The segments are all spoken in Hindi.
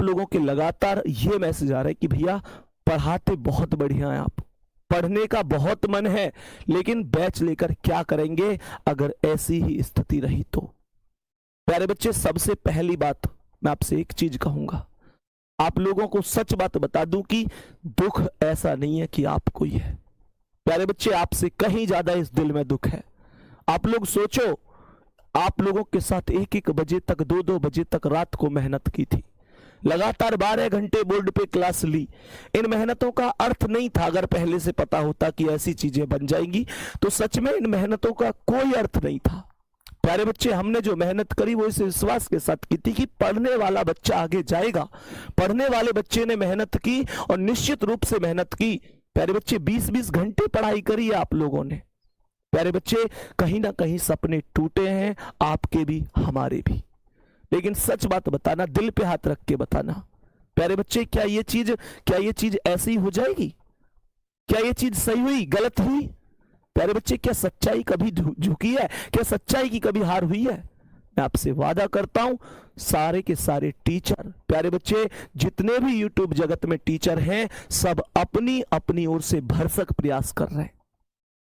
आप लोगों के लगातार ये मैसेज आ रहा है कि भैया पढ़ाते बहुत बढ़िया है आप, पढ़ने का बहुत मन है, लेकिन बैच लेकर क्या करेंगे अगर ऐसी ही स्थिति रही तो। प्यारे बच्चे, सबसे पहली बात मैं आपसे एक चीज कहूंगा, आप लोगों को सच बात बता दूं कि दुख ऐसा नहीं है कि आपको ही है। प्यारे बच्चे, आपसे कहीं ज्यादा इस दिल में दुख है। आप लोग सोचो, आप लोगों के साथ 1-1 बजे तक, 2-2 बजे तक रात को मेहनत की थी, लगातार 12 घंटे बोर्ड पे क्लास ली। इन मेहनतों का अर्थ नहीं था, अगर पहले से पता होता कि ऐसी चीजें बन जाएंगी तो सच में इन मेहनतों का कोई अर्थ नहीं था। प्यारे बच्चे, हमने जो मेहनत करी वो इस विश्वास के साथ की थी कि पढ़ने वाला बच्चा आगे जाएगा। पढ़ने वाले बच्चे ने मेहनत की और निश्चित रूप से मेहनत की। प्यारे बच्चे, 20-20 घंटे पढ़ाई करी है आप लोगों ने। प्यारे बच्चे, कहीं ना कहीं सपने टूटे हैं, आपके भी हमारे भी, लेकिन सच बात बताना, दिल पे हाथ रख के बताना। प्यारे बच्चे, क्या ये चीज ऐसी हो जाएगी? क्या ये चीज सही हुई, गलत हुई? प्यारे बच्चे, क्या सच्चाई कभी झुकी है? क्या सच्चाई की कभी हार हुई है? मैं आपसे वादा करता हूं, सारे के सारे टीचर, प्यारे बच्चे जितने भी यूट्यूब जगत में टीचर हैं, सब अपनी अपनी ओर से भरसक प्रयास कर रहे हैं।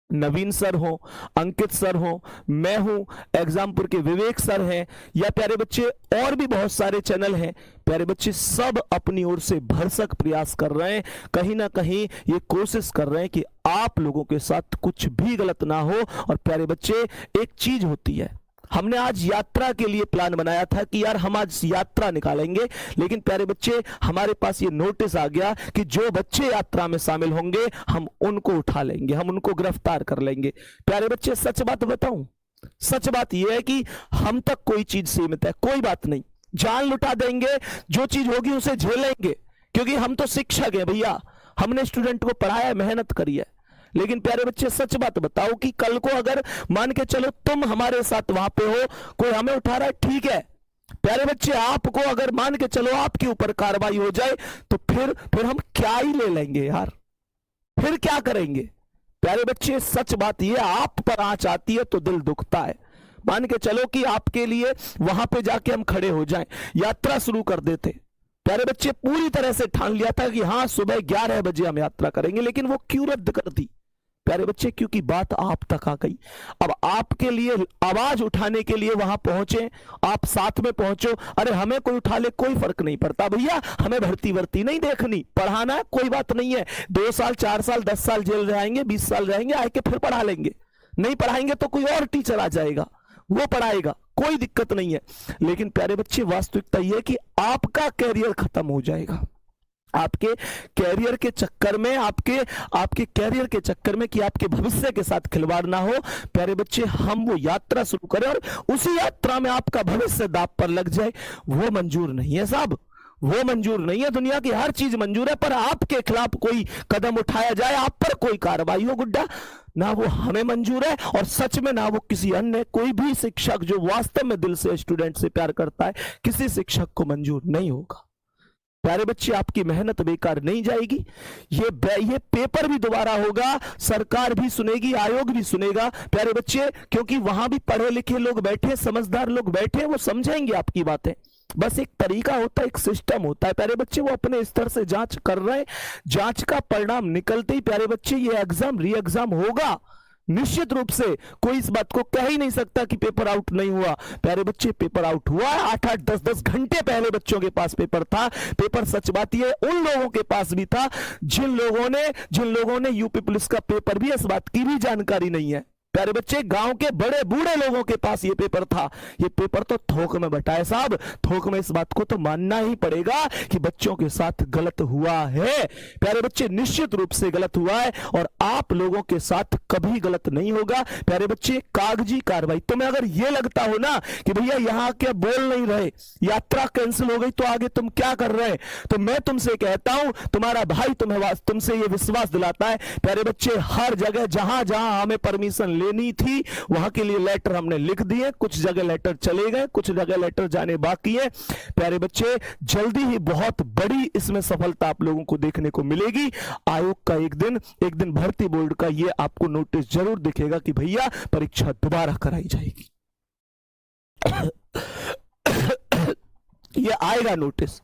नवीन सर हो, अंकित सर हो, मैं हूं, एग्जामपुर के विवेक सर हैं, या प्यारे बच्चे और भी बहुत सारे चैनल हैं। प्यारे बच्चे, सब अपनी ओर से भरसक प्रयास कर रहे हैं, कहीं ना कहीं ये कोशिश कर रहे हैं कि आप लोगों के साथ कुछ भी गलत ना हो। और प्यारे बच्चे, एक चीज होती है, हमने आज यात्रा के लिए प्लान बनाया था कि यार हम आज यात्रा निकालेंगे, लेकिन प्यारे बच्चे हमारे पास ये नोटिस आ गया कि जो बच्चे यात्रा में शामिल होंगे हम उनको उठा लेंगे, हम उनको गिरफ्तार कर लेंगे। प्यारे बच्चे, सच बात बताऊं, सच बात यह है कि हम तक कोई चीज सीमित है, कोई बात नहीं, जान लुटा देंगे, जो चीज होगी उसे झेलेंगे, क्योंकि हम तो शिक्षक हैं भैया, हमने स्टूडेंट को पढ़ाया, मेहनत करी है। लेकिन प्यारे बच्चे, सच बात बताओ कि कल को अगर मान के चलो तुम हमारे साथ वहां पे हो, कोई हमें उठा रहा है, ठीक है, प्यारे बच्चे आपको अगर मान के चलो आपके ऊपर कार्रवाई हो जाए तो फिर हम क्या ही ले लेंगे यार, फिर क्या करेंगे? प्यारे बच्चे, सच बात ये, आप पर आंच आती है तो दिल दुखता है। मान के चलो कि आपके लिए वहां पे जाके हम खड़े हो जाएं, यात्रा शुरू कर देते। प्यारे बच्चे, पूरी तरह से ठान लिया था कि हाँ सुबह 11 बजे हम यात्रा करेंगे, लेकिन वो क्यों रद्द कर दी? प्यारे बच्चे, क्योंकि बात आप तक आ गई। अब आपके लिए आवाज उठाने के लिए वहां पहुंचे, आप साथ में पहुंचो। अरे हमें कोई उठा ले, कोई फर्क नहीं पड़ता भैया, हमें भर्ती वर्ती नहीं देखनी, पढ़ाना है, कोई बात नहीं है। 2 साल, 4 साल, 10 साल जेल रहेंगे, 20 साल रहेंगे, आके फिर पढ़ा लेंगे। नहीं पढ़ाएंगे तो कोई और टीचर आ जाएगा, वो पढ़ाएगा, कोई दिक्कत नहीं है। लेकिन प्यारे बच्चे, वास्तविकता यह है कि आपका कैरियर खत्म हो जाएगा। आपके कैरियर के चक्कर में, आपके कैरियर के चक्कर में, कि आपके भविष्य के साथ खिलवाड़ ना हो। प्यारे बच्चे, हम वो यात्रा शुरू करें और उसी यात्रा में आपका भविष्य दांव पर लग जाए, वो मंजूर नहीं है साहब, वो मंजूर नहीं है। दुनिया की हर चीज मंजूर है, पर आपके खिलाफ कोई कदम उठाया जाए, आप पर कोई कार्रवाई हो गुड्डा, ना वो हमें मंजूर है, और सच में ना वो किसी अन्य कोई भी शिक्षक जो वास्तव में दिल से स्टूडेंट से प्यार करता है, किसी शिक्षक को मंजूर नहीं होगा। प्यारे बच्चे, आपकी मेहनत बेकार नहीं जाएगी। ये पेपर भी दोबारा होगा, सरकार भी सुनेगी, आयोग भी सुनेगा प्यारे बच्चे, क्योंकि वहां भी पढ़े लिखे लोग बैठे, समझदार लोग बैठे, वो समझेंगे आपकी बातें। बस एक तरीका होता है, एक सिस्टम होता है प्यारे बच्चे, वो अपने स्तर से जांच कर रहे हैं। जांच का परिणाम निकलते ही प्यारे बच्चे ये एग्जाम री एग्जाम होगा। निश्चित रूप से कोई इस बात को कह ही नहीं सकता कि पेपर आउट नहीं हुआ। प्यारे बच्चे, पेपर आउट हुआ है। 8-8, 10-10 घंटे पहले बच्चों के पास पेपर था। पेपर, सच बात ये, उन लोगों के पास भी था जिन लोगों ने यूपी पुलिस का पेपर भी, इस बात की भी जानकारी नहीं है। प्यारे बच्चे, गांव के बड़े बूढ़े लोगों के पास ये पेपर था। ये पेपर तो थोक में बटा है साहब, थोक में। इस बात को तो मानना ही पड़ेगा कि बच्चों के साथ गलत हुआ है। प्यारे बच्चे, निश्चित रूप से गलत हुआ है, और आप लोगों के साथ कभी गलत नहीं होगा। प्यारे बच्चे, कागजी कार्रवाई, तुम्हें अगर ये लगता हो ना कि भैया यहां क्या बोल नहीं रहे, यात्रा कैंसिल हो गई तो आगे तुम क्या कर रहे हैं, तो मैं तुमसे कहता हूं, तुम्हारा भाई तुमसे ये विश्वास दिलाता है प्यारे बच्चे, हर जगह जहां जहां हमें परमिशन लेनी थी वहां के लिए लेटर हमने लिख दिए। कुछ जगह लेटर चले गए, कुछ जगह लेटर जाने बाकी है। प्यारे बच्चे, जल्दी ही बहुत बड़ी इसमें सफलता आप लोगों को देखने को मिलेगी। आयोग का एक दिन भर्ती बोर्ड का ये आपको नोटिस जरूर दिखेगा कि भैया परीक्षा दोबारा कराई जाएगी। ये आएगा नोटिस,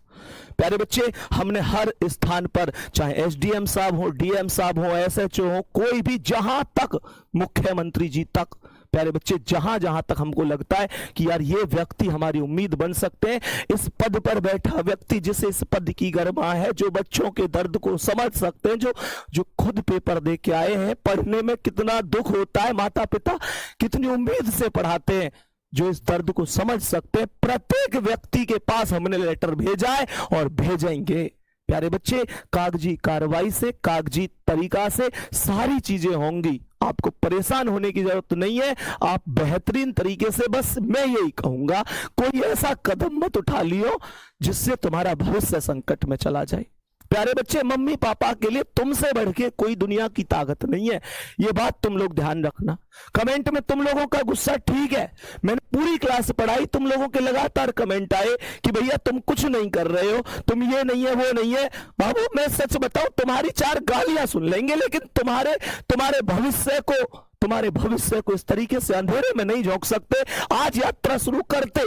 प्यारे बच्चे, हमने हर स्थान पर, चाहे एसडीएम साहब हो, डीएम साहब हो, एसएचओ हो, कोई भी, जहां तक मुख्यमंत्री जी तक, प्यारे बच्चे, जहां जहां तक हमको लगता है कि यार ये व्यक्ति हमारी उम्मीद बन सकते हैं, इस पद पर बैठा व्यक्ति जिसे इस पद की गरिमा है, जो बच्चों के दर्द को समझ सकते हैं, जो खुद पेपर दे के आए हैं, पढ़ने में कितना दुख होता है, माता पिता कितनी उम्मीद से पढ़ाते हैं, जो इस दर्द को समझ सकते हैं, प्रत्येक व्यक्ति के पास हमने लेटर भेजा है और भेजेंगे। प्यारे बच्चे, कागजी कार्रवाई से, कागजी तरीका से सारी चीजें होंगी, आपको परेशान होने की जरूरत नहीं है। आप बेहतरीन तरीके से, बस मैं यही कहूंगा, कोई ऐसा कदम मत उठा लियो जिससे तुम्हारा भविष्य संकट में चला जाए। प्यारे बच्चे, मम्मी पापा के लिए तुमसे बढ़ के कोई दुनिया की ताकत नहीं है, ये बात तुम लोग ध्यान रखना। कमेंट में तुम लोगों का गुस्सा ठीक है, मैंने पूरी क्लास पढ़ाई, तुम लोगों के लगातार कमेंट आए कि भैया तुम कुछ नहीं कर रहे हो, तुम ये नहीं है वो नहीं है। बाबू मैं सच बताऊं, तुम्हारी 4 गालियां सुन लेंगे, लेकिन तुम्हारे भविष्य को इस तरीके से अंधेरे में नहीं झोंक सकते। आज यात्रा शुरू करते,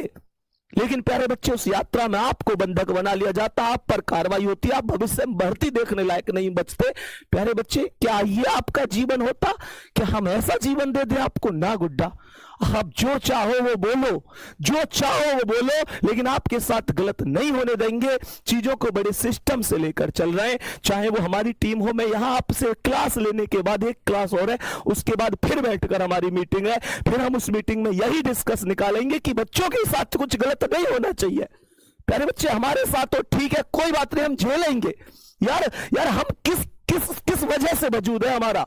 लेकिन प्यारे बच्चे, उस यात्रा में आपको बंधक बना लिया जाता, आप पर कार्रवाई होती, आप भविष्य में भर्ती देखने लायक नहीं बचते। प्यारे बच्चे, क्या ये आपका जीवन होता? क्या हम ऐसा जीवन दे दें आपको? ना गुड्डा, आप जो चाहो वो बोलो, जो चाहो वो बोलो, लेकिन आपके साथ गलत नहीं होने देंगे। चीजों को बड़े सिस्टम से लेकर चल रहे हैं, चाहे वो हमारी टीम हो। मैं यहां आपसे क्लास लेने के बाद, एक क्लास और है, उसके बाद फिर बैठकर हमारी मीटिंग है, फिर हम उस मीटिंग में यही डिस्कस निकालेंगे कि बच्चों के साथ कुछ गलत नहीं होना चाहिए। प्यारे बच्चे, हमारे साथ तो ठीक है, कोई बात नहीं, हम झेलेंगे। यार हम किस वजह से वजूद है हमारा?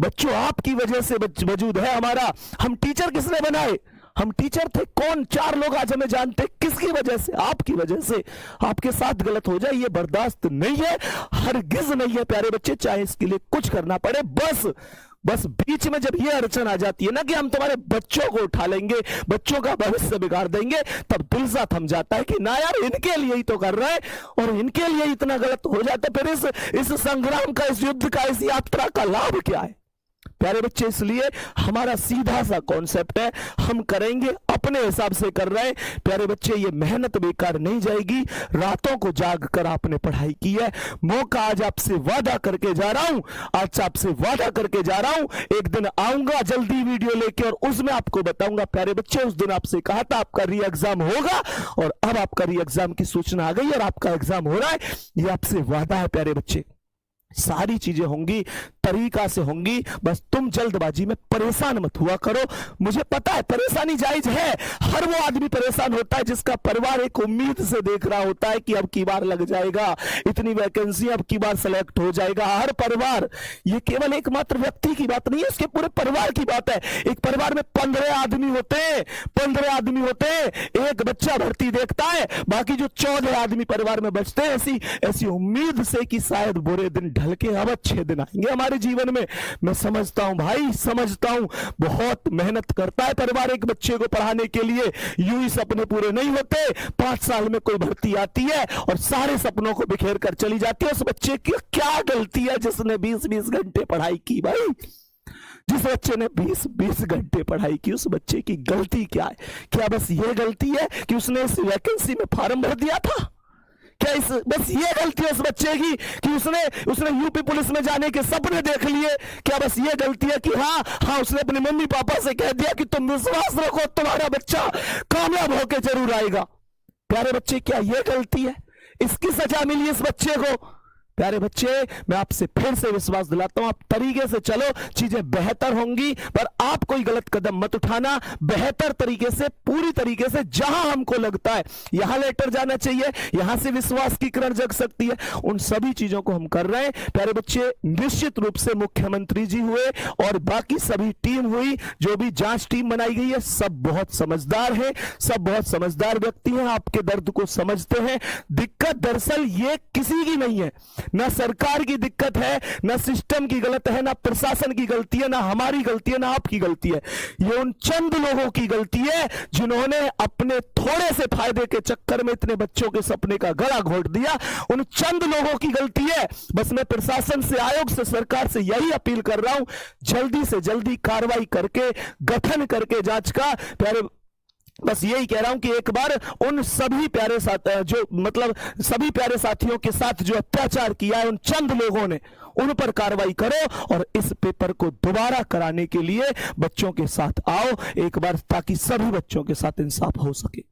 बच्चों, आपकी वजह से वजूद है हमारा। हम टीचर किसने बनाए? हम टीचर थे, कौन? 4 लोग आज हमें जानते, किसकी वजह से? आपकी वजह से। आपके साथ गलत हो जाए ये बर्दाश्त नहीं है, हरगिज नहीं है प्यारे बच्चे, चाहे इसके लिए कुछ करना पड़े। बस बीच में जब ये अड़चन आ जाती है ना कि हम तुम्हारे बच्चों को उठा लेंगे, बच्चों का भविष्य बिगाड़ देंगे, तब दिल सा थम जाता है कि ना यार, इनके लिए ही तो कर रहे हैं और इनके लिए इतना गलत हो जाता है, फिर इस संग्राम का, इस युद्ध का, इस यात्रा का लाभ क्या है? प्यारे बच्चे, इसलिए हमारा सीधा सा कॉन्सेप्ट है, हम करेंगे, अपने हिसाब से कर रहे हैं। प्यारे बच्चे, ये मेहनत बेकार नहीं जाएगी। रातों को जाग कर आपने पढ़ाई की है, मौका आज आपसे वादा करके जा रहा हूं, एक दिन आऊंगा जल्दी वीडियो लेके और उसमें आपको बताऊंगा। प्यारे बच्चे, उस दिन आपसे कहा था आपका री एग्जाम होगा और अब आपका री एग्जाम की सूचना आ गई और आपका एग्जाम हो रहा है, ये आपसे वादा है। प्यारे बच्चे, सारी चीजें होंगी, तरीका से होंगी, बस तुम जल्दबाजी में परेशान मत हुआ करो। मुझे पता है परेशानी जायज है, हर वो आदमी परेशान होता है जिसका परिवार एक उम्मीद से देख रहा होता है कि अब की बार लग जाएगा, इतनी वैकेंसी अब की बार सेलेक्ट हो जाएगा। हर परिवार, ये केवल एकमात्र व्यक्ति की बात नहीं है, इसके पूरे परिवार की बात है। एक परिवार में 15 आदमी होते हैं, 15 आदमी होते हैं, एक बच्चा भर्ती देखता है, बाकी जो 14 आदमी परिवार में बचते हैं, ऐसी उम्मीद से कि शायद बुरे दिन ढल के अब अच्छे दिन आएंगे हमारे जीवन में। मैं समझता हूं भाई, समझता हूं, बहुत मेहनत करता है परिवार एक बच्चे को पढ़ाने के लिए। यूं ही सपने पूरे नहीं होते। 5 साल में कोई भर्ती आती है और सारे सपनों को बिखेर कर चली जाती है। उस बच्चे की क्या गलती है जिसने 20-20 घंटे पढ़ाई की? भाई, जिस बच्चे ने 20-20 घंटे पढ़ाई की, उस बच्चे की गलती क्या है? क्या बस ये गलती है कि उसने इस वैकेंसी में फॉर्म भर दिया था? क्या बस ये गलती है उस बच्चे की कि उसने यूपी पुलिस में जाने के सपने देख लिए? क्या बस ये गलती है कि हाँ उसने अपने मम्मी पापा से कह दिया कि तुम विश्वास रखो, तुम्हारा बच्चा कामयाब होकर जरूर आएगा? प्यारे बच्चे, क्या ये गलती है? इसकी सजा मिली इस बच्चे को? प्यारे बच्चे, मैं आपसे फिर से विश्वास दिलाता हूं, आप तरीके से चलो, चीजें बेहतर होंगी। पर आप कोई गलत कदम मत उठाना, बेहतर तरीके से, पूरी तरीके से, जहां हमको लगता है यहां लेटर जाना चाहिए, यहां से विश्वास की किरण जग सकती है, उन सभी चीजों को हम कर रहे हैं। प्यारे बच्चे, निश्चित रूप से मुख्यमंत्री जी हुए और बाकी सभी टीम हुई, जो भी जांच टीम बनाई गई है, सब बहुत समझदार है, सब बहुत समझदार व्यक्ति हैं, आपके दर्द को समझते हैं। दिक्कत दरअसल ये किसी की नहीं है, ना सरकार की दिक्कत है, ना सिस्टम की गलत है, ना प्रशासन की गलती है, ना हमारी गलती है, ना आपकी गलती है। ये उन चंद लोगों की गलती है जिन्होंने अपने थोड़े से फायदे के चक्कर में इतने बच्चों के सपने का गला घोट दिया। उन चंद लोगों की गलती है। बस मैं प्रशासन से, आयोग से, सरकार से यही अपील कर रहा हूं, जल्दी से जल्दी कार्रवाई करके, गठन करके जांच का। प्यारे बस यही कह रहा हूं कि एक बार उन सभी प्यारे साथ जो मतलब सभी प्यारे साथियों के साथ जो अत्याचार किया है उन चंद लोगों ने, उन पर कार्रवाई करो और इस पेपर को दोबारा कराने के लिए बच्चों के साथ आओ एक बार, ताकि सभी बच्चों के साथ इंसाफ हो सके।